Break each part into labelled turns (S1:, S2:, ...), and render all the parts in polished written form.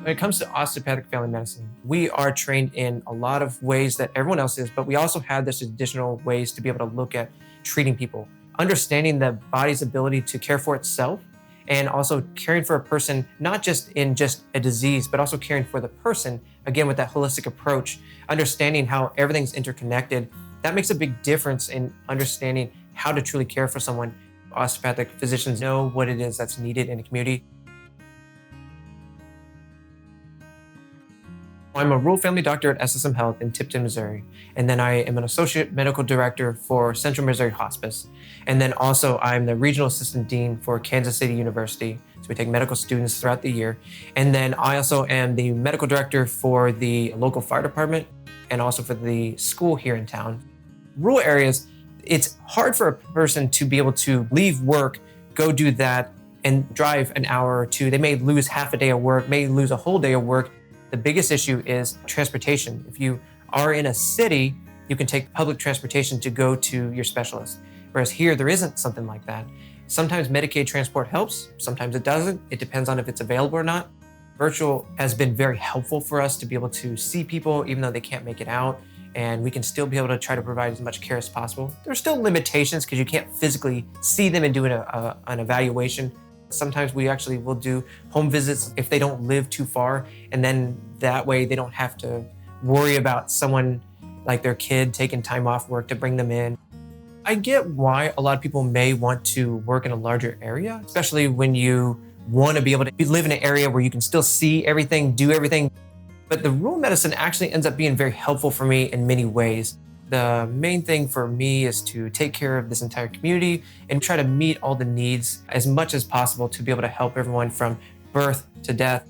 S1: When it comes to osteopathic family medicine, we are trained in a lot of ways that everyone else is, but we also have this additional ways to be able to look at treating people, understanding the body's ability to care for itself, and also caring for a person, not just in just a disease, but also caring for the person, again, with that holistic approach, understanding how everything's interconnected. That makes a big difference in understanding how to truly care for someone. Osteopathic physicians know what it is that's needed in a community. I'm a rural family doctor at SSM Health in Tipton, Missouri. And then I am an associate medical director for Central Missouri Hospice. And then also I'm the regional assistant dean for Kansas City University. So we take medical students throughout the year. And then I also am the medical director for the local fire department and also for the school here in town. Rural areas, it's hard for a person to be able to leave work, go do that, and drive an hour or two. They may lose half a day of work, may lose a whole day of work. The biggest issue is transportation. If you are in a city, you can take public transportation to go to your specialist. Whereas here, there isn't something like that. Sometimes Medicaid transport helps, sometimes it doesn't. It depends on if it's available or not. Virtual has been very helpful for us to be able to see people even though they can't make it out, and we can still be able to try to provide as much care as possible. There's still limitations because you can't physically see them and do an evaluation. Sometimes we actually will do home visits if they don't live too far, and then that way they don't have to worry about someone like their kid taking time off work to bring them in. I get why a lot of people may want to work in a larger area, especially when you want to be able to live in an area where you can still see everything, do everything. But the rural medicine actually ends up being very helpful for me in many ways. The main thing for me is to take care of this entire community and try to meet all the needs as much as possible to be able to help everyone from birth to death.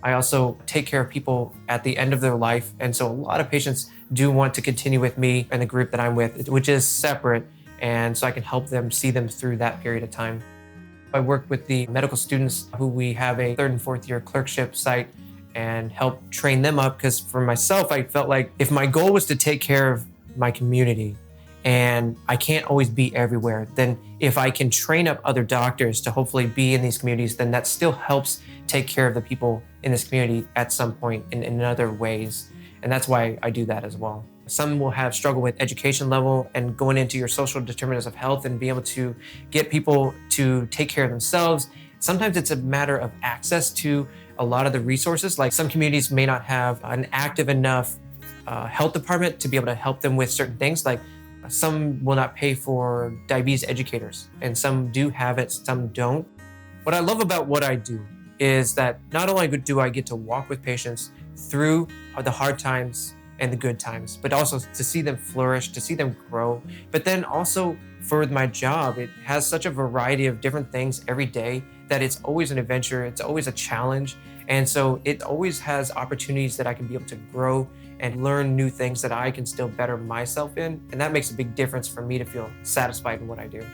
S1: I also take care of people at the end of their life. And so a lot of patients do want to continue with me and the group that I'm with, which is separate. And so I can help them see them through that period of time. I work with the medical students who we have a 3rd and 4th year clerkship site and help train them up. Because for myself, I felt like if my goal was to take care of my community and I can't always be everywhere, then if I can train up other doctors to hopefully be in these communities, then that still helps take care of the people in this community at some point in other ways. And that's why I do that as well. Some will have struggle with education level and going into your social determinants of health and be able to get people to take care of themselves. Sometimes it's a matter of access to a lot of the resources. Like some communities may not have an active enough health department to be able to help them with certain things. Like some will not pay for diabetes educators, and some do have it, some don't. What I love about what I do is that not only do I get to walk with patients through the hard times and the good times, but also to see them flourish, to see them grow. But then also for my job, it has such a variety of different things every day that it's always an adventure, it's always a challenge. And so it always has opportunities that I can be able to grow and learn new things that I can still better myself in. And that makes a big difference for me to feel satisfied in what I do.